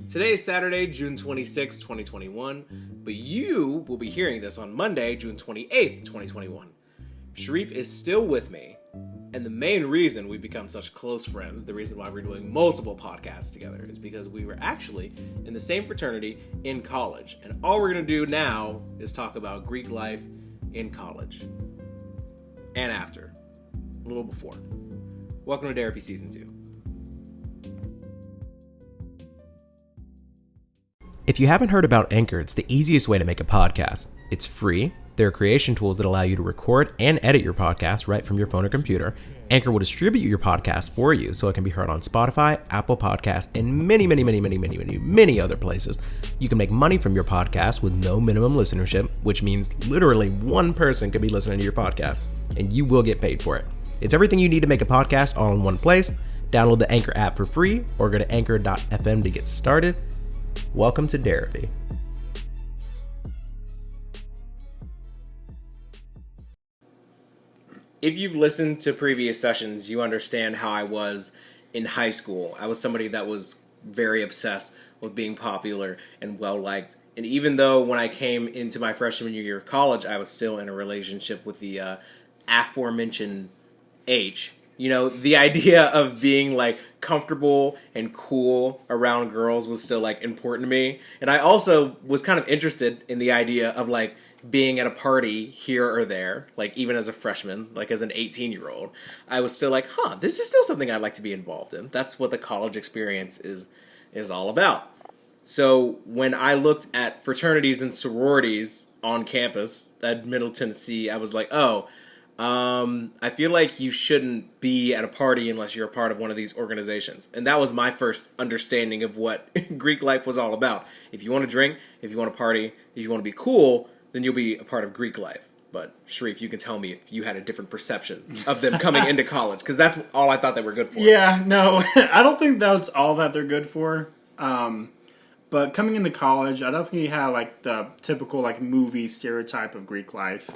Today is Saturday, June 26, 2021, but you will be hearing this on Monday, June 28th, 2021. Sharif is still with me, and the main reason we've become such close friends, the reason why we're doing multiple podcasts together, is because we were actually in the same fraternity in college, and all we're going to do now is talk about Greek life in college. And after. A little before. Welcome to Derapy Season 2. If you haven't heard about Anchor, it's the easiest way to make a podcast. It's free. There are creation tools that allow you to record and edit your podcast right from your phone or computer. Anchor will distribute your podcast for you so it can be heard on Spotify, Apple Podcasts, and many other places. You can make money from your podcast with no minimum listenership, which means literally one person could be listening to your podcast, and you will get paid for it. It's everything you need to make a podcast all in one place. Download the Anchor app for free or go to anchor.fm to get started. Welcome to Derapy. If you've listened to previous sessions, you understand how I was in high school. I was somebody that was very obsessed with being popular and well-liked. And even though when I came into my freshman year of college, I was still in a relationship with the aforementioned H, you know, the idea of being, like, comfortable and cool around girls was still, like, important to me. And I also was kind of interested in the idea of, like, being at a party here or there, like, even as a freshman, like, as an 18-year-old. I was still like, this is still something I'd like to be involved in. That's what the college experience is all about. So when I looked at fraternities and sororities on campus at Middle Tennessee, I was like, I feel like you shouldn't be at a party unless you're a part of one of these organizations. And that was my first understanding of what Greek life was all about. If you want to drink, if you want to party, if you want to be cool, then you'll be a part of Greek life. But Sharif, you can tell me if you had a different perception of them coming into college, because that's all I thought they were good for. Yeah, no, I don't think that's all that they're good for. But coming into college, I definitely had, like, the typical, like, movie stereotype of Greek life,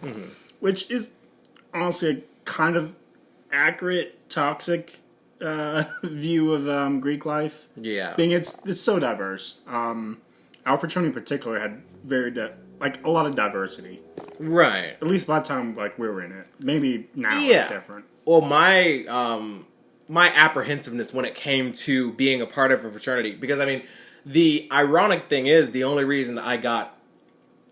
which is honestly a kind of accurate, toxic view of Greek life. Yeah. Being it's so diverse. Our fraternity in particular had a lot of diversity. Right. At least by the time, like, we were in it. Maybe now it's different. Well, my apprehensiveness when it came to being a part of a fraternity, because, I mean, the ironic thing is the only reason I got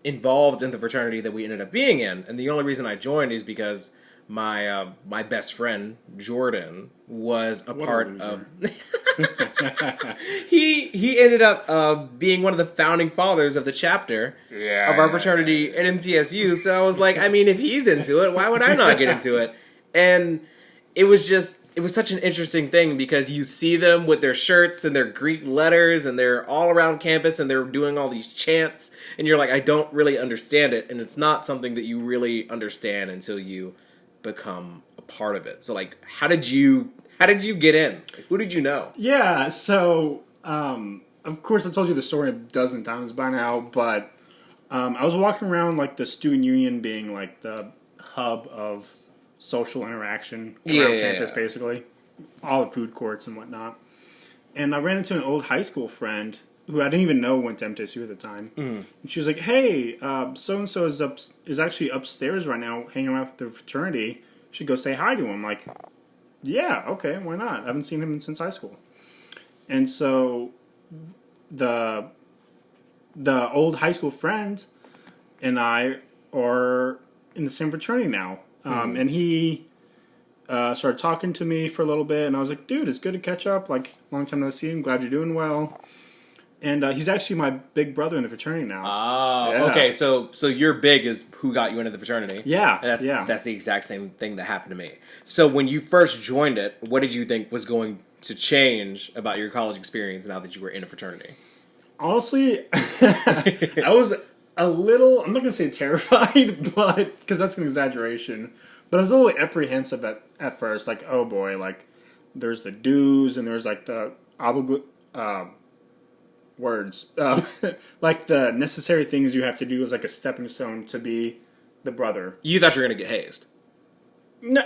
involved in the fraternity that we ended up being in, and the only reason I joined is because my best friend Jordan was a part of. he ended up being one of the founding fathers of the chapter of our fraternity at MTSU. So I was like, I mean, if he's into it, why would I not get into it? And it was such an interesting thing because you see them with their shirts and their Greek letters and they're all around campus and they're doing all these chants and you're like, I don't really understand it. And it's not something that you really understand until you become a part of it. So, like, how did you get in? Like, who did you know? Yeah, so of course I told you the story a dozen times by now, but I was walking around, like, the student union being, like, the hub of social interaction around campus, basically. All the food courts and whatnot. And I ran into an old high school friend who I didn't even know went to MTSU at the time. And she was like, hey, so-and-so is actually upstairs right now hanging around with the fraternity. You should go say hi to him. I'm like, yeah, okay, why not? I haven't seen him since high school. And so the old high school friend and I are in the same fraternity now. And he started talking to me for a little bit, and I was like, dude, it's good to catch up. Like, long time no see. I'm glad you're doing well. And he's actually my big brother in the fraternity now. Oh, yeah. Okay. So your big is who got you into the fraternity. Yeah. And that's the exact same thing that happened to me. So when you first joined it, what did you think was going to change about your college experience now that you were in a fraternity? Honestly, I was a little, I'm not going to say terrified, but because that's an exaggeration. But I was a little apprehensive at first. Like, oh boy, like, there's the dues and there's, like, the words. Like, the necessary things you have to do as, like, a stepping stone to be the brother. You thought you were going to get hazed. No,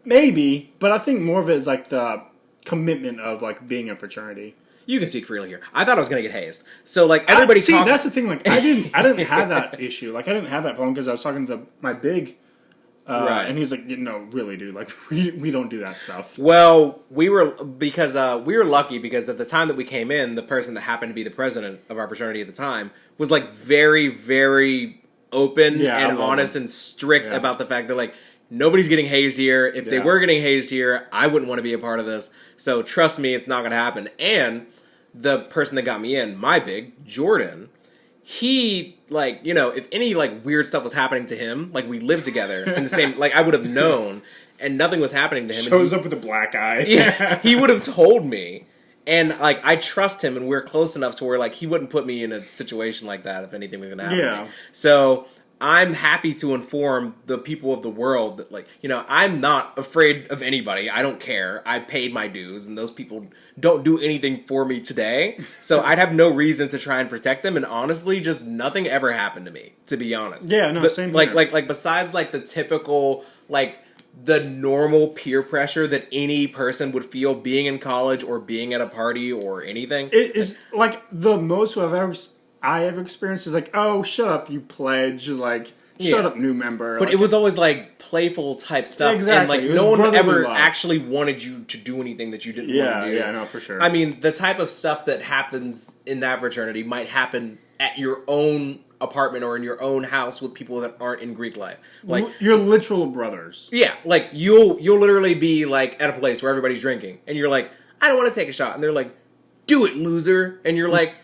maybe, but I think more of it is, like, the commitment of like being a fraternity. You can speak freely here. I thought I was going to get hazed. So, like, everybody talks... that's the thing. Like, I didn't have that issue. Like, I didn't have that problem because I was talking to my big... right. And he was like, no, really, dude. Like, we don't do that stuff. Well, we were lucky because at the time that we came in, the person that happened to be the president of our fraternity at the time was, like, very, very open and honest and strict about the fact that, like, nobody's getting hazed here. If they were getting hazed here, I wouldn't want to be a part of this. So trust me, it's not going to happen. And the person that got me in, my big, Jordan, he, like, you know, if any, like, weird stuff was happening to him, like, we lived together in the same, like, I would have known, and nothing was happening to him. Shows up with a black eye. Yeah, he would have told me. And, like, I trust him, and we're close enough to where, like, he wouldn't put me in a situation like that if anything was going to happen to me. So I'm happy to inform the people of the world that, like, you know, I'm not afraid of anybody. I don't care. I paid my dues, and those people don't do anything for me today. So I'd have no reason to try and protect them. And honestly, just nothing ever happened to me, to be honest. Yeah, no, but, same like, here. like besides, like, the typical, like, the normal peer pressure that any person would feel being in college or being at a party or anything. It is, like, the most I ever experienced is like, oh, shut up, you pledge, like, shut up, new member. But like, it was always like playful type stuff. Exactly. And like no one ever actually wanted you to do anything that you didn't want to do. Yeah, no, for sure. I mean, the type of stuff that happens in that fraternity might happen at your own apartment or in your own house with people that aren't in Greek life. Like your literal brothers. Yeah, like you'll literally be like at a place where everybody's drinking and you're like, I don't want to take a shot. And they're like, do it, loser. And you're like,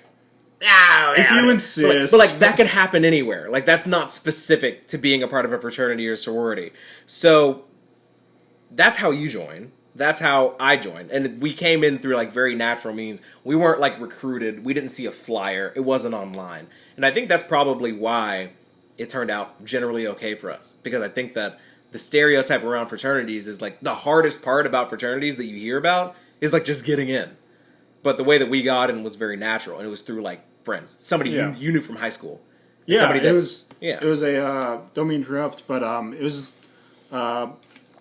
if you insist. But like that could happen anywhere. Like that's not specific to being a part of a fraternity or sorority. So that's how you join. That's how I joined. And we came in through like very natural means. We weren't like recruited. We didn't see a flyer. It wasn't online. And I think that's probably why it turned out generally okay for us. Because I think that the stereotype around fraternities is like the hardest part about fraternities that you hear about is like just getting in. But the way that we got in was very natural. And it was through like friends. Somebody you knew from high school. Yeah, somebody it was a, don't mean to interrupt, but it was a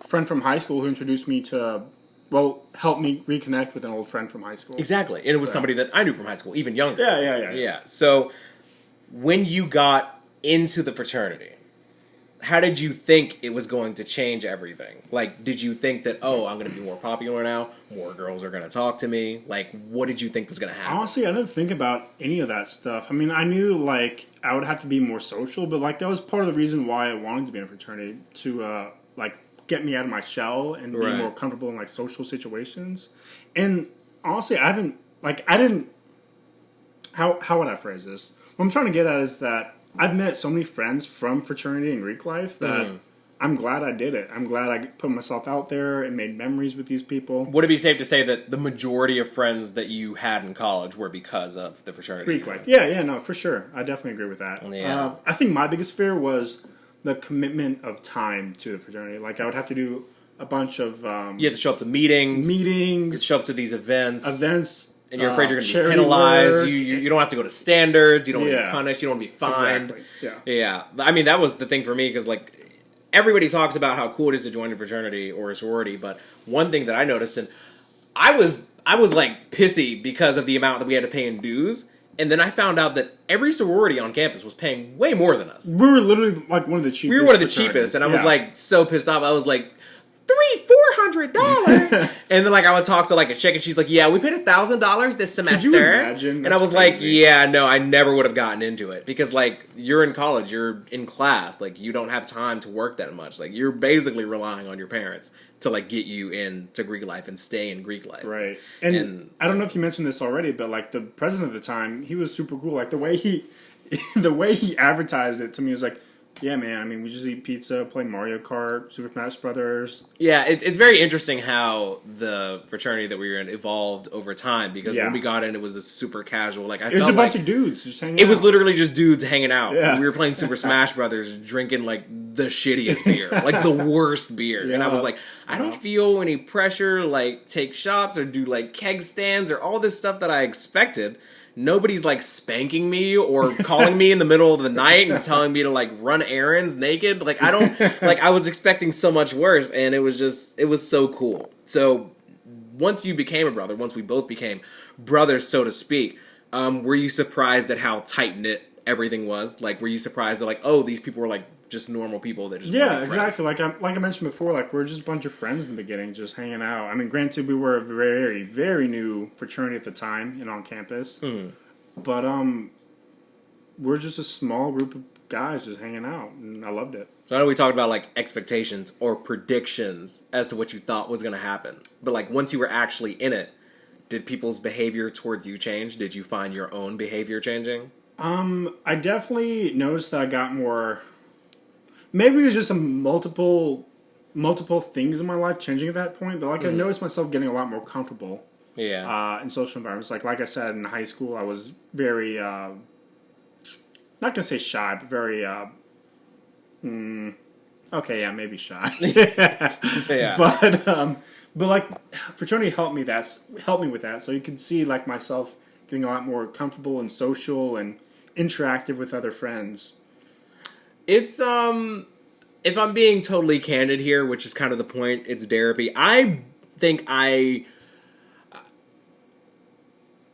friend from high school who introduced me to, well, helped me reconnect with an old friend from high school. Exactly. And it was somebody that I knew from high school, even younger. Yeah. So when you got into the fraternity, how did you think it was going to change everything? Like, did you think that, oh, I'm going to be more popular now, more girls are going to talk to me? Like, what did you think was going to happen? Honestly, I didn't think about any of that stuff. I mean, I knew, like, I would have to be more social, but, like, that was part of the reason why I wanted to be in a fraternity, to, like, get me out of my shell and be more comfortable in, like, social situations. And, honestly, how would I phrase this? What I'm trying to get at is that I've met so many friends from fraternity and Greek life that I'm glad I did it. I'm glad I put myself out there and made memories with these people. Would it be safe to say that the majority of friends that you had in college were because of the fraternity? Greek life. Yeah, no, for sure. I definitely agree with that. Yeah. I think my biggest fear was the commitment of time to the fraternity. Like, I would have to do a bunch of... you have to show up to meetings. You have to show up to to these events. And you're afraid you're going to be penalized. You don't have to go to standards. You don't want to be punished. You don't want to be fined. Exactly. Yeah. I mean, that was the thing for me because, like, everybody talks about how cool it is to join a fraternity or a sorority. But one thing that I noticed, and I was like, pissy because of the amount that we had to pay in dues. And then I found out that every sorority on campus was paying way more than us. We were literally, like, one of the cheapest. We were one of the cheapest. And I was, like, so pissed off. I was like... $300-$400 and then like I would talk to like a chick and she's like, yeah, we paid $1,000 this semester. Could you imagine? And I was like, yeah, no, I never would have gotten into it because like you're in college, you're in class, like you don't have time to work that much. Like you're basically relying on your parents to like get you into Greek life and stay in Greek life. Right. And I don't know if you mentioned this already, but like the president at the time, he was super cool. Like the way he advertised it to me was like, yeah, man. I mean, we just eat pizza, play Mario Kart, Super Smash Brothers. Yeah, it's very interesting how the fraternity that we were in evolved over time because when we got in, it was a super casual. Like it was a bunch of dudes just hanging out. It was literally just dudes hanging out. Yeah. We were playing Super Smash Brothers, drinking like the shittiest beer, like the worst beer. Yeah. And I was like, I don't feel any pressure, like take shots or do like keg stands or all this stuff that I expected. Nobody's like spanking me or calling me in the middle of the night and telling me to like run errands naked. Like I was expecting so much worse, and it was so cool. So once you became a brother, once we both became brothers, so to speak, were you surprised at how tight-knit everything was? Like, were you surprised that, like, oh, these people were, like, just normal people that just yeah, exactly. Like I mentioned before, like we're just a bunch of friends in the beginning, just hanging out. I mean, granted, we were a very, very new fraternity at the time and on campus, but we're just a small group of guys just hanging out, and I loved it. So I know we talked about like expectations or predictions as to what you thought was going to happen, but like once you were actually in it, did people's behavior towards you change? Did you find your own behavior changing? I definitely noticed that I got more. Maybe it was just multiple things in my life changing at that point, but like I noticed myself getting a lot more comfortable. Yeah. In social environments, like I said, in high school, I was very not gonna say shy, but very okay, yeah, maybe shy. Yeah. But like fraternity helped me with that, so you could see like myself getting a lot more comfortable and social and interactive with other friends. It's if I'm being totally candid here, which is kind of the point, it's Derapy. I think I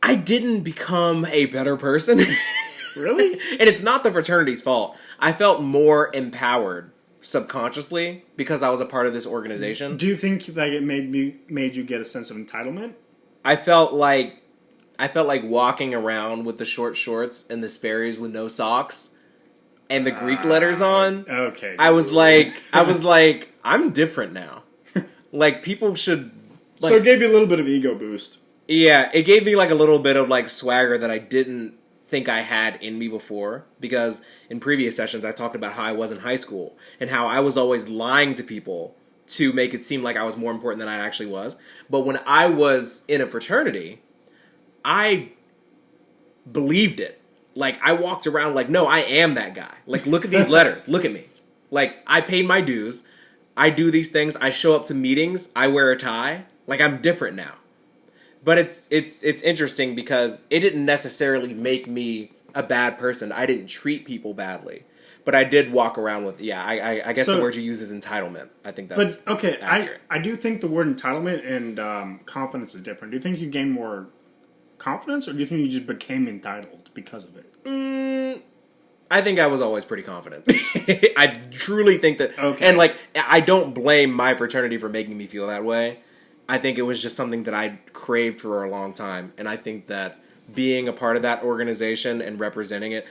didn't become a better person. Really? And it's not the fraternity's fault. I felt more empowered subconsciously because I was a part of this organization. Do you think that it made you get a sense of entitlement? I felt like walking around with the short shorts and the Sperry's with no socks and the Greek letters on. Okay. I was like, I'm different now. Like, people should. Like, so it gave you a little bit of ego boost. Yeah, it gave me like a little bit of like swagger that I didn't think I had in me before, because in previous sessions I talked about how I was in high school and how I was always lying to people to make it seem like I was more important than I actually was. But when I was in a fraternity, I believed it. Like, I walked around like, no, I am that guy. Like, look at these letters. Look at me. Like, I paid my dues. I do these things. I show up to meetings. I wear a tie. Like, I'm different now. But it's interesting because it didn't necessarily make me a bad person. I didn't treat people badly. But I did walk around with, I guess the word you use is entitlement. I think that's accurate. I do think the word entitlement and confidence is different. Do you think you gained more confidence, or do you think you just became entitled because of it? I think I was always pretty confident. I truly think that. Okay. And, like, I don't blame my fraternity for making me feel that way. I think it was just something that I craved for a long time. And I think that being a part of that organization and representing it,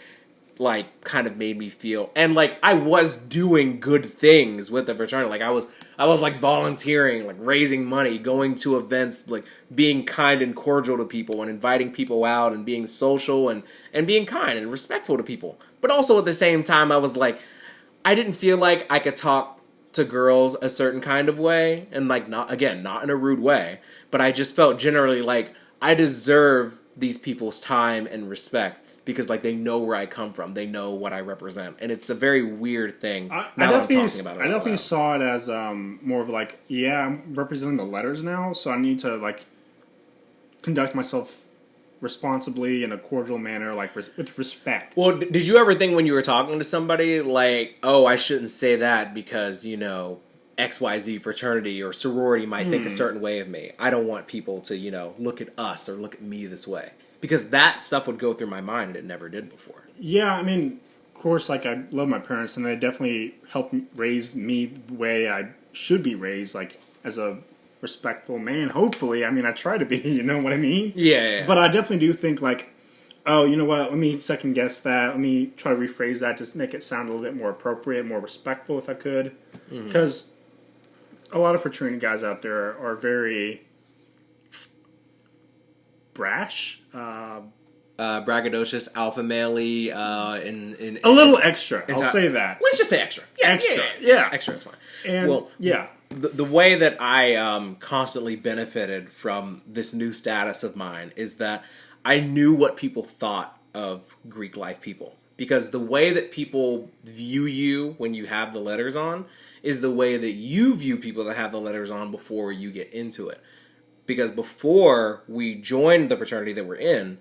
like, kind of made me feel. And, like, I was doing good things with the fraternity. Like, I was like, volunteering, like, raising money, going to events, like, being kind and cordial to people and inviting people out and being social and being kind and respectful to people. But also at the same time, I was like, I didn't feel like I could talk to girls a certain kind of way, and like, not in a rude way, but I just felt generally like I deserve these people's time and respect because, like, they know where I come from, they know what I represent, and it's a very weird thing. I definitely saw it as more of like, I'm representing the letters now, so I need to like conduct myself responsibly in a cordial manner, like with respect. Well, did you ever think when you were talking to somebody like, oh, I shouldn't say that because, you know, XYZ fraternity or sorority might think a certain way of me. I don't want people to, you know, look at us or look at me this way. Because that stuff would go through my mind and it never did before. Yeah, I mean, of course, like, I love my parents and they definitely helped raise me the way I should be raised, like, as a respectful man, hopefully. I mean, I try to be, you know what I mean? Yeah. But I definitely do think, like, oh, you know what, let me second guess that, let me try to rephrase that, just make it sound a little bit more appropriate, more respectful if I could. Because a lot of fraternity guys out there are very brash, braggadocious, alpha male-y, in a little extra, I'll say that. Let's just say extra. Yeah, extra. Yeah. Extra is fine. And, well, the way that I constantly benefited from this new status of mine is that I knew what people thought of Greek life people. Because the way that people view you when you have the letters on is the way that you view people that have the letters on before you get into it. Because before we joined the fraternity that we're in,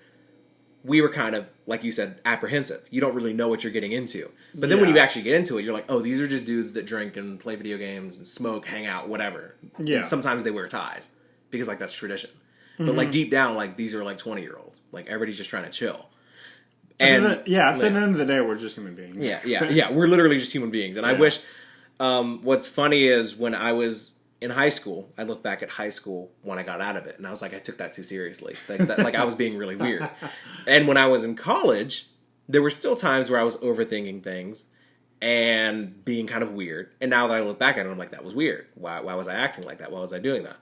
we were kind of, like you said, apprehensive. You don't really know what you're getting into. But then when you actually get into it, you're like, oh, these are just dudes that drink and play video games and smoke, hang out, whatever. Yeah. And sometimes they wear ties. because like that's tradition. But like deep down, like these are like 20-year-olds. Like everybody's just trying to chill. And at the end of the day, we're just human beings. Yeah. We're literally just human beings. And I wish. What's funny is when I was in high school, I look back at high school when I got out of it, and I was like, I took that too seriously. Like I was being really weird. And when I was in college, there were still times where I was overthinking things and being kind of weird. And now that I look back at it, I'm like, that was weird. Why was I acting like that? Why was I doing that?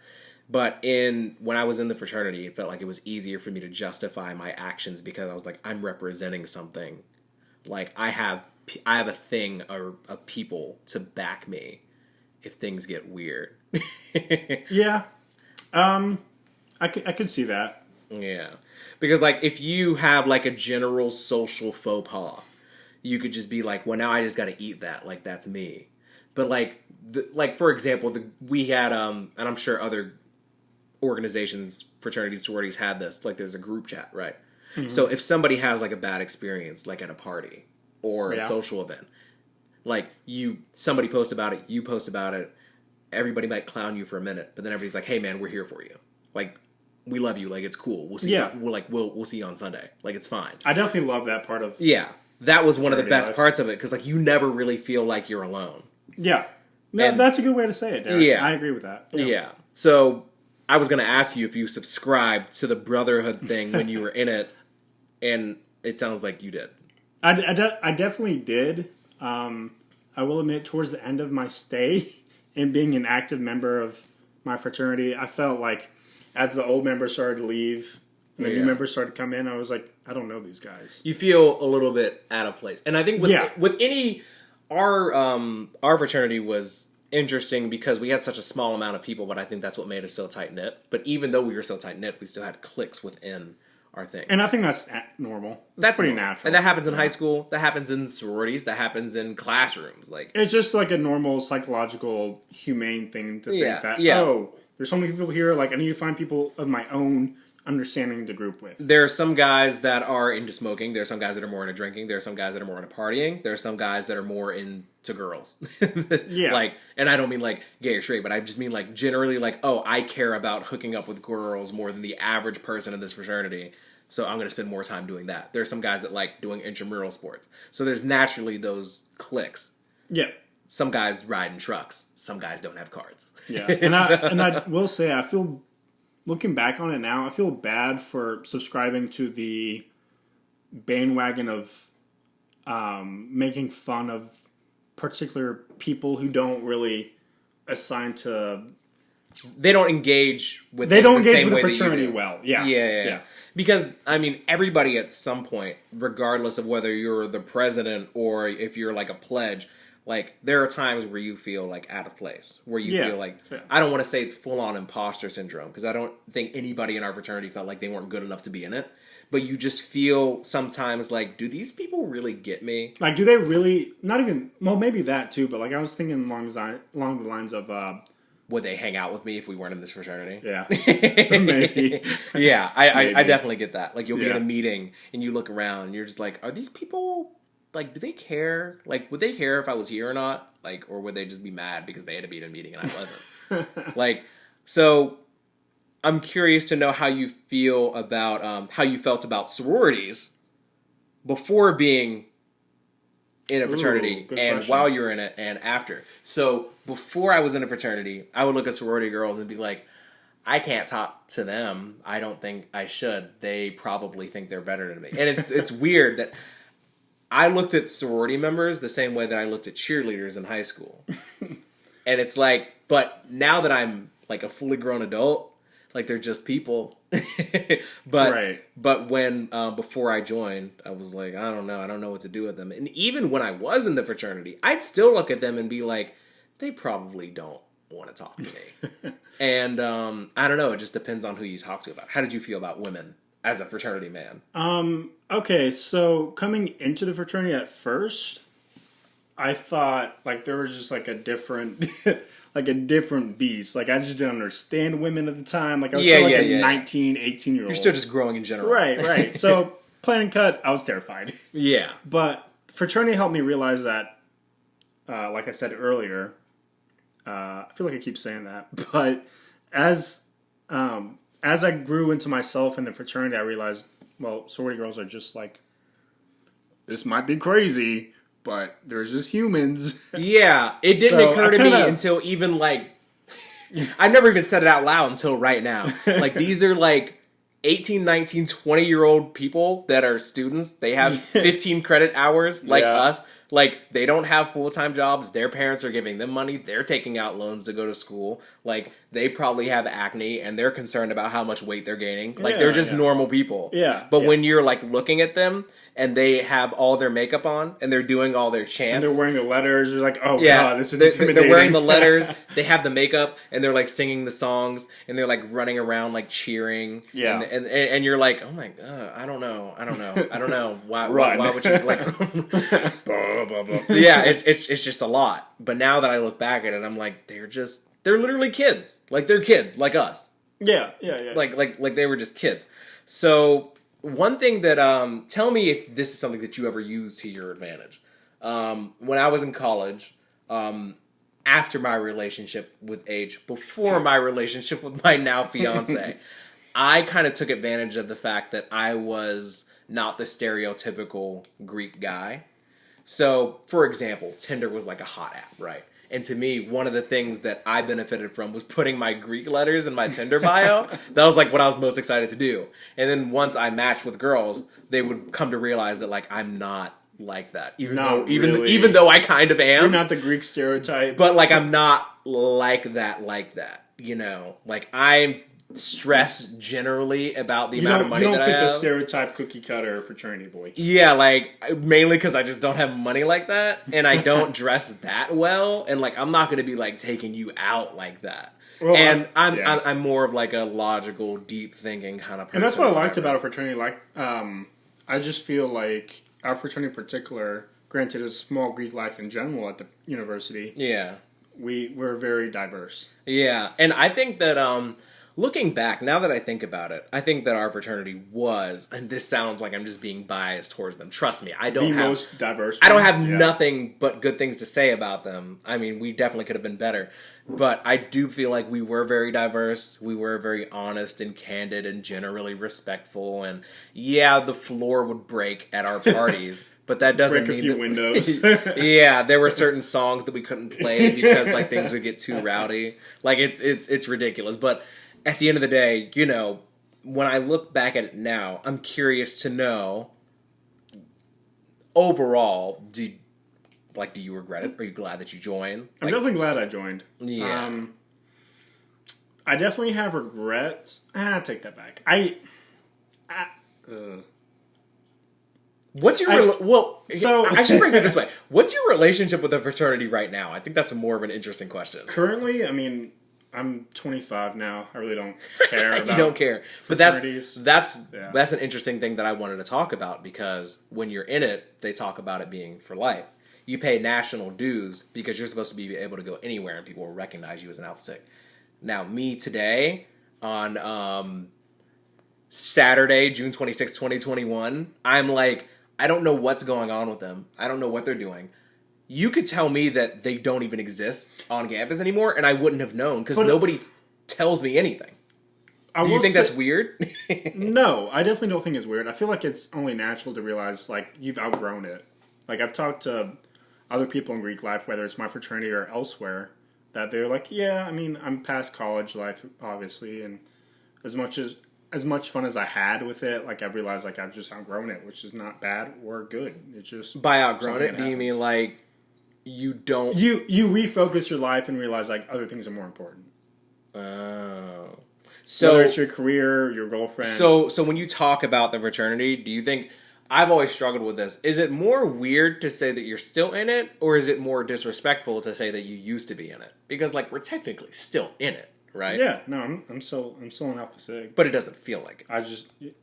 But when I was in the fraternity, it felt like it was easier for me to justify my actions because I was like, I'm representing something. Like I have a thing or a people to back me if things get weird. Yeah. I could see that. Yeah. Because like if you have like a general social faux pas, you could just be like, well, now I just got to eat that. Like that's me. But like for example, we had and I'm sure other organizations, fraternities, sororities had this. Like there's a group chat, right? Mm-hmm. So if somebody has like a bad experience, like at a party or a social event, like somebody posts about it, you post about it, everybody might clown you for a minute, but then everybody's like, hey man, we're here for you. Like we love you. Like it's cool. We'll see. Yeah. We'll see you on Sunday. Like it's fine. I definitely love that part of. Yeah. That was one of the best parts of it. Cause like you never really feel like you're alone. Yeah. No, that's a good way to say it, Derek. Yeah. I agree with that. Yeah. So I was going to ask you if you subscribed to the brotherhood thing when you were in it, and it sounds like you did. I definitely did. I will admit, towards the end of my stay and being an active member of my fraternity, I felt like as the old members started to leave and the new members started to come in, I was like, I don't know these guys. You feel a little bit out of place. And I think with any... Our fraternity was interesting because we had such a small amount of people, but I think that's what made us so tight-knit. But even though we were so tight-knit, we still had cliques within our thing. And I think that's normal. That's pretty natural. And that happens in high school. That happens in sororities. That happens in classrooms. Like it's just like a normal psychological, humane thing to think that, oh, there's so many people here, like I need to find people of my own understanding the group with. There are some guys that are into smoking. There are some guys that are more into drinking. There are some guys that are more into partying. There are some guys that are more into girls. Yeah. Like, and I don't mean like gay or straight, but I just mean like generally like, oh, I care about hooking up with girls more than the average person in this fraternity. So I'm going to spend more time doing that. There are some guys that like doing intramural sports. So there's naturally those cliques. Yeah. Some guys ride in trucks. Some guys don't have cards. Yeah. And I will say, I feel... Looking back on it now, I feel bad for subscribing to the bandwagon of making fun of particular people who don't really assign to... They don't engage with the fraternity well. Yeah. Because, I mean, everybody at some point, regardless of whether you're the president or if you're like a pledge... Like, there are times where you feel, like, out of place. Where you feel like... Yeah. I don't want to say it's full-on imposter syndrome. Because I don't think anybody in our fraternity felt like they weren't good enough to be in it. But you just feel sometimes like, do these people really get me? Like, do they really... Not even... Well, maybe that, too. But, like, I was thinking along the lines of... would they hang out with me if we weren't in this fraternity? Yeah. Maybe. Yeah, I definitely get that. Like, you'll be in a meeting, and you look around, and you're just like, are these people... Like, do they care? Like, would they care if I was here or not? Like, or would they just be mad because they had to be in a meeting and I wasn't? Like, so I'm curious to know how you feel about, how you felt about sororities before being in a fraternity and question. While you're in it and after. So before I was in a fraternity, I would look at sorority girls and be like, I can't talk to them. I don't think I should. They probably think they're better than me. And it's weird that I looked at sorority members the same way that I looked at cheerleaders in high school. And it's like, but now that I'm like a fully grown adult, like they're just people. But when, before I joined, I was like, I don't know what to do with them. And even when I was in the fraternity, I'd still look at them and be like, they probably don't want to talk to me. And I don't know, it just depends on who you talk to about. How did you feel about women as a fraternity man? Okay, so coming into the fraternity at first, I thought like there was just like a different like a different beast. Like I just didn't understand women at the time. Like I was still like a 19, 18-year-old. You're still just growing in general. Right. So playing cut, I was terrified. Yeah. But fraternity helped me realize that, like I said earlier, I feel like I keep saying that, but as as I grew into myself in the fraternity, I realized, well, sorority girls are just like, this might be crazy, but they're just humans. Yeah, it didn't So, occur to I me kinda- until even like I never even said it out loud until right now. Like these are like 18, 19, 20-year-old people that are students. They have 15 credit hours like Yeah. us. Like they don't have full-time jobs. Their parents are giving them money. They're taking out loans to go to school. Like they probably have acne and they're concerned about how much weight they're gaining. Like they're just Yeah. normal people. Yeah, But yeah. when you're like looking at them and they have all their makeup on and they're doing all their chants. And they're wearing the letters. You're like, oh, Yeah, God, this is intimidating. they're wearing the letters. They have the makeup, and they're like singing the songs, and they're like running around like cheering. Yeah. and you're like, oh my god, I don't know. Why Run. why would you like? Blah, blah, blah. Yeah, it's just a lot. But now that I look back at it, I'm like, they're literally kids. Like they're kids, like us. Yeah. Like they were just kids. So one thing that tell me if this is something that you ever used to your advantage. When I was in college, after my relationship with H, before my relationship with my now fiance, I kind of took advantage of the fact that I was not the stereotypical Greek guy. So, for example, Tinder was like a hot app, right? And to me, one of the things that I benefited from was putting my Greek letters in my Tinder bio. That was like what I was most excited to do. And then once I matched with girls, they would come to realize that like I'm not like that. Even though I kind of am. You're not the Greek stereotype. But like I'm not like that, you know. Like I'm stressed generally about the amount of money that I have. You don't fit the stereotype cookie cutter fraternity boy. Yeah, like mainly because I just don't have money like that, and I don't dress that well, and like I'm not going to be like taking you out like that. Well, and I'm more of like a logical, deep thinking kind of person. And that's what I liked about a fraternity. Like, I just feel like our fraternity in particular, granted it's small Greek life in general at the university. Yeah, we're very diverse. Yeah, and I think that looking back, now that I think about it, I think that our fraternity was, and this sounds like I'm just being biased towards them. Trust me, I don't have most diverse. I don't have nothing but good things to say about them. I mean, we definitely could have been better. But I do feel like we were very diverse. We were very honest and candid and generally respectful. And yeah, the floor would break at our parties. But that doesn't break mean a few windows. Yeah, there were certain songs that we couldn't play because like things would get too rowdy. Like it's ridiculous. But at the end of the day, you know, when I look back at it now, I'm curious to know, overall, do you regret it? Are you glad that you joined? I'm definitely glad I joined. Yeah. I definitely have regrets. I take that back. What's your I should phrase it this way. What's your relationship with the fraternity right now? I think that's more of an interesting question. Currently, I mean, I'm 25 now. I really don't care about You don't care. But fraternities. that's an interesting thing that I wanted to talk about, because when you're in it, they talk about it being for life. You pay national dues because you're supposed to be able to go anywhere and people will recognize you as an Alpha Sig. Now, me today, on Saturday, June 26, 2021, I'm like, I don't know what's going on with them. I don't know what they're doing. You could tell me that they don't even exist on campus anymore, and I wouldn't have known because nobody tells me anything. Do you think that's weird? No, I definitely don't think it's weird. I feel like it's only natural to realize, like, you've outgrown it. Like, I've talked to other people in Greek life, whether it's my fraternity or elsewhere, that they're like, yeah, I mean, I'm past college life, obviously, and as much fun as I had with it, like, I've realized, like, I've just outgrown it, which is not bad or good. It's just... By outgrown it, do you mean, like, you don't... You refocus your life and realize, like, other things are more important. Oh. So, whether it's your career, your girlfriend... So when you talk about the fraternity, do you think... I've always struggled with this. Is it more weird to say that you're still in it, or is it more disrespectful to say that you used to be in it? Because, like, we're technically still in it, right? Yeah, no, I'm still an Alpha Sig. But it doesn't feel like it.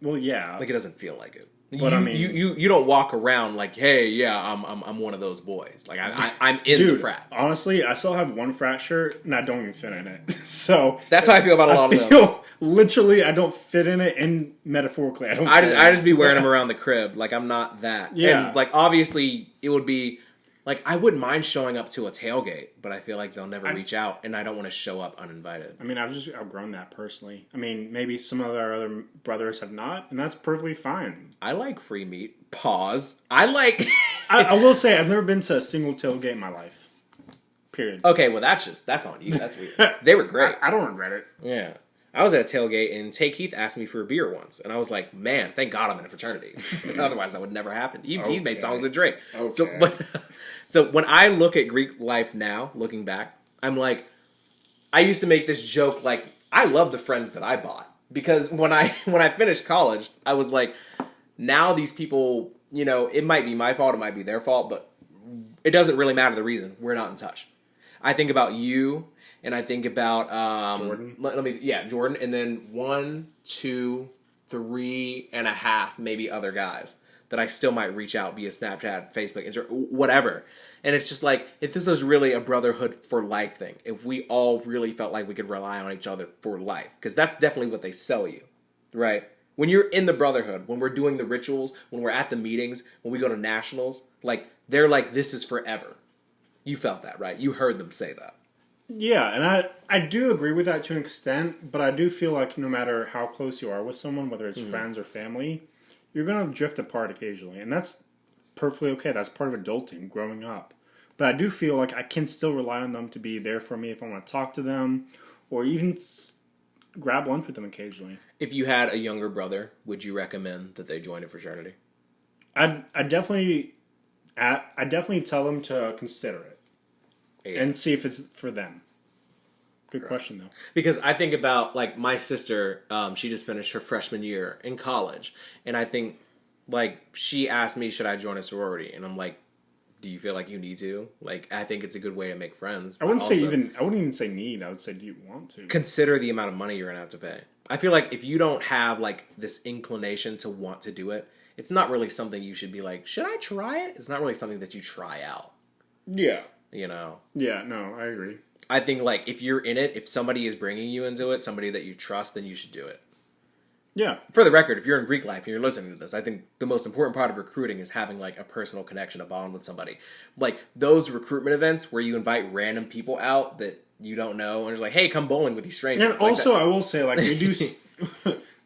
Well, yeah. Like, it doesn't feel like it. But I mean, you don't walk around like, hey, yeah, I'm one of those boys. Like I'm in the frat. Honestly, I still have one frat shirt and I don't even fit in it. So that's how I feel about a lot of them. Literally, I don't fit in it, and metaphorically, I don't. I just be wearing them around the crib. Like I'm not that. Yeah. And like obviously, it would be Like, I wouldn't mind showing up to a tailgate, but I feel like they'll never reach out, and I don't want to show up uninvited. I mean, I've just outgrown that personally. I mean, maybe some of our other brothers have not, and that's perfectly fine. I like free meat. Pause. I like... I will say, I've never been to a single tailgate in my life. Period. Okay, well, that's on you. That's weird. They were great. I don't regret it. Yeah. I was at a tailgate, and Tay Keith asked me for a beer once, and I was like, man, thank God I'm in a fraternity. Otherwise, that would never happen. He's made songs with Drake. Okay. So when I look at Greek life now, looking back, I'm like, I used to make this joke, like, I love the friends that I bought. Because when I finished college, I was like, now these people, you know, it might be my fault, it might be their fault, but it doesn't really matter the reason. We're not in touch. I think about you, and I think about Jordan. Jordan, and then 1, 2, 3.5, maybe other guys that I still might reach out via Snapchat, Facebook, Instagram, whatever. And it's just like, if this was really a brotherhood for life thing, if we all really felt like we could rely on each other for life, because that's definitely what they sell you, right? When you're in the brotherhood, when we're doing the rituals, when we're at the meetings, when we go to nationals, like, they're like, this is forever. You felt that, right? You heard them say that. Yeah, and I do agree with that to an extent, but I do feel like no matter how close you are with someone, whether it's friends or family, you're going to drift apart occasionally. And that's perfectly okay. That's part of adulting, growing up. But I do feel like I can still rely on them to be there for me if I want to talk to them or even grab lunch with them occasionally. If you had a younger brother, would you recommend that they join a fraternity? I definitely tell them to consider it. Yeah. And see if it's for them. Good question, though. Because I think about, like, my sister, she just finished her freshman year in college. And I think, like, she asked me, should I join a sorority? And I'm like, do you feel like you need to? Like, I think it's a good way to make friends. I wouldn't even say need. I would say, do you want to? Consider the amount of money you're going to have to pay. I feel like if you don't have, like, this inclination to want to do it, it's not really something you should be like, should I try it? It's not really something that you try out. Yeah. You know? Yeah, no, I agree. I think, like, if you're in it, if somebody is bringing you into it, somebody that you trust, then you should do it. Yeah. For the record, if you're in Greek life and you're listening to this, I think the most important part of recruiting is having, like, a personal connection, a bond with somebody. Like, those recruitment events where you invite random people out that you don't know, and it's like, hey, come bowling with these strangers. And also, I will say, like, we do,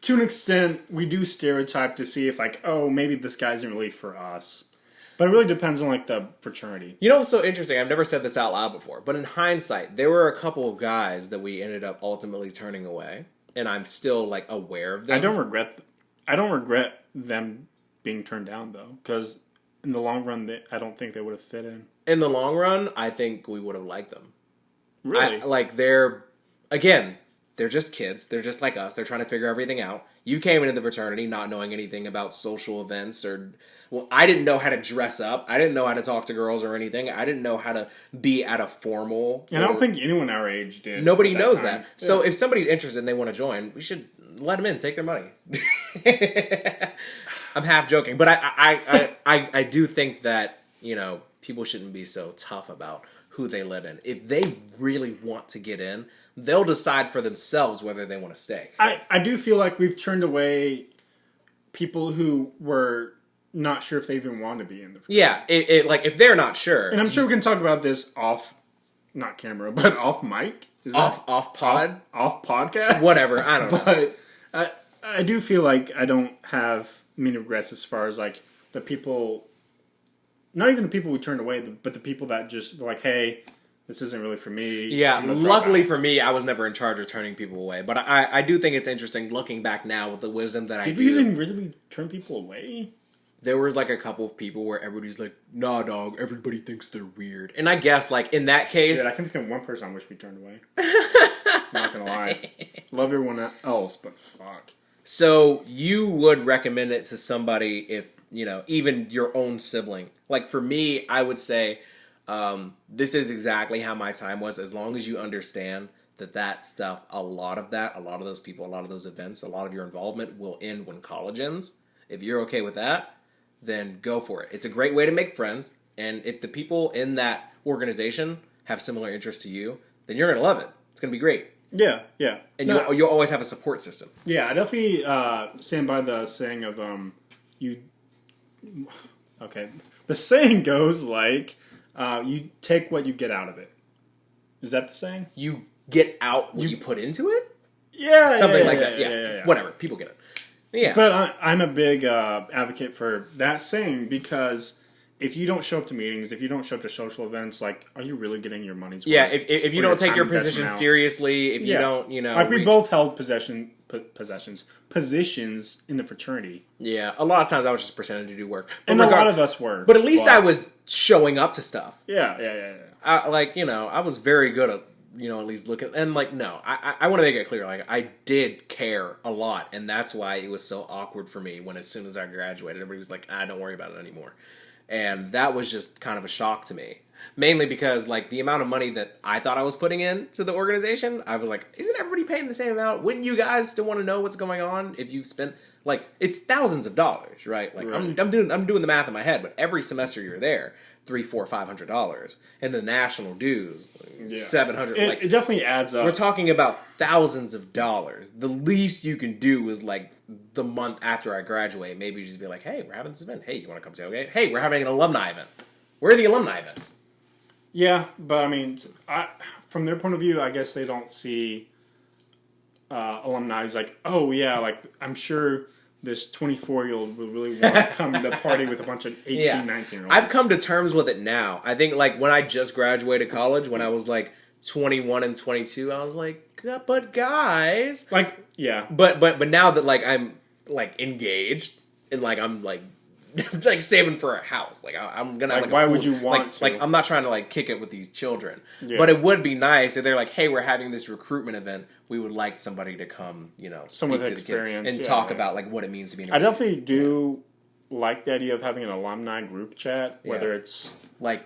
to an extent, we do stereotype to see if, like, oh, maybe this guy isn't really for us. But it really depends on, like, the fraternity. You know what's so interesting? I've never said this out loud before, but in hindsight, there were a couple of guys that we ended up ultimately turning away, and I'm still, like, aware of them. I don't regret them being turned down, though, because in the long run, I don't think they would have fit in. In the long run, I think we would have liked them. Really? They're just kids. They're just like us. They're trying to figure everything out. You came into the fraternity not knowing anything about social events I didn't know how to dress up. I didn't know how to talk to girls or anything. I didn't know how to be at a formal... And I don't think anyone our age did. Nobody knows that. Yeah. So if somebody's interested and they want to join, we should let them in. Take their money. I'm half joking. But I do think that, you know, people shouldn't be so tough about who they let in. If they really want to get in, they'll decide for themselves whether they want to stay. I do feel like we've turned away people who were not sure if they even want to be in the fraternity. Yeah, like, if they're not sure. And I'm sure we can talk about this off, not camera, but off mic. Off pod? Off podcast? Whatever, I don't know. But I do feel like I don't have many regrets as far as, like, the people, not even the people we turned away, but the people that just were like, hey, this isn't really for me. Yeah, luckily for me, I was never in charge of turning people away. But I do think it's interesting looking back now with the wisdom that Did we even really turn people away? There was, like, a couple of people where everybody's like, nah, dog, everybody thinks they're weird. And I guess, like, in that case... Yeah, I can think of one person I wish we turned away. Not gonna lie. Love everyone else, but fuck. So, you would recommend it to somebody if, you know, even your own sibling. Like, for me, I would say, this is exactly how my time was. As long as you understand that stuff, a lot of those people, a lot of those events, a lot of your involvement will end when college ends. If you're okay with that, then go for it. It's a great way to make friends, and if the people in that organization have similar interests to you, then you're going to love it. It's going to be great. Yeah. And you'll always have a support system. Yeah, I definitely stand by the saying of, Okay. The saying goes like, You take what you get out of it. Is that the saying? You get out what you put into it? Yeah. Something like that. Yeah. Whatever. People get it. Yeah. But I'm a big advocate for that saying because if you don't show up to meetings, if you don't show up to social events, like, are you really getting your money's worth? Yeah, if you don't take your position seriously, if you don't, like we both held positions in the fraternity. Yeah, a lot of times I was just pretending to do work, and a lot of us were. But at least I was showing up to stuff. Yeah. I was very good at at least looking, and no, I want to make it clear, I did care a lot, and that's why it was so awkward for me when as soon as I graduated, everybody was like, don't worry about it anymore. And that was just kind of a shock to me. Mainly because, the amount of money that I thought I was putting into the organization, I was like, isn't everybody paying the same amount? Wouldn't you guys still want to know what's going on if you spent, it's thousands of dollars, right? Right. I'm doing the math in my head, but every semester you're there, $300, $400, $500, and the national dues, $700. It definitely adds up. We're talking about thousands of dollars. The least you can do is the month after I graduate, maybe just be like, hey, we're having this event. Hey, you want to come say okay? Hey, we're having an alumni event. Where are the alumni events? Yeah, but I mean, from their point of view, I guess they don't see alumni as oh yeah, I'm sure this 24-year-old will really want to come to party with a bunch of 18, 19-year-olds. I've come to terms with it now. I think when I just graduated college, when I was 21 and 22, I was like, but guys, yeah. But now that I'm engaged and I'm saving for a house, I'm gonna have why would you want to? I'm not trying to kick it with these children, yeah. But it would be nice if they're hey, we're having this recruitment event. We would like somebody to come, someone with to experience the kids and talk about what it means to be. I definitely do like the idea of having an alumni group chat, whether it's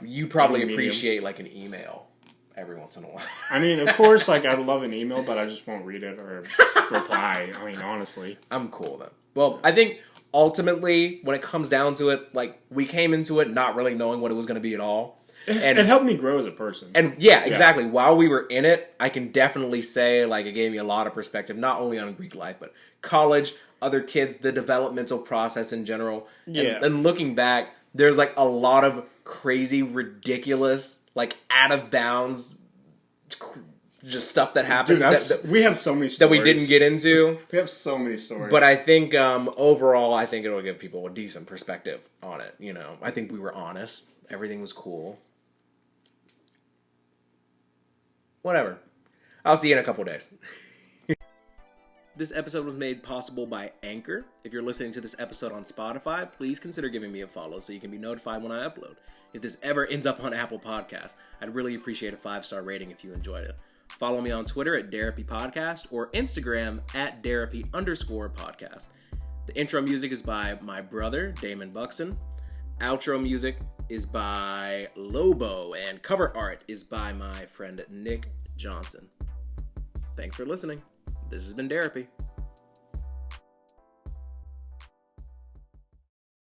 you probably appreciate an email every once in a while. I mean, of course, I'd love an email, but I just won't read it or reply. I mean, honestly, I'm cool then. Well, I think ultimately, when it comes down to it, we came into it not really knowing what it was going to be at all. And it helped me grow as a person. And yeah, exactly. While we were in it, I can definitely say it gave me a lot of perspective, not only on Greek life, but college, other kids, the developmental process in general. Yeah. And looking back, there's a lot of crazy, ridiculous, out of bounds, just stuff that happened. Dude, we have so many stories that we didn't get into. We have so many stories. But I think overall, I think it'll give people a decent perspective on it. I think we were honest. Everything was cool. Whatever. I'll see you in a couple days. This episode was made possible by Anchor. If you're listening to this episode on Spotify, please consider giving me a follow so you can be notified when I upload. If this ever ends up on Apple Podcasts, I'd really appreciate a 5-star rating if you enjoyed it. Follow me on Twitter at Derapy Podcast or Instagram at Derapy_podcast. The intro music is by my brother, Damon Buxton. Outro music is by Lobo, and cover art is by my friend Nick Johnson. Thanks for listening. This has been Derapy.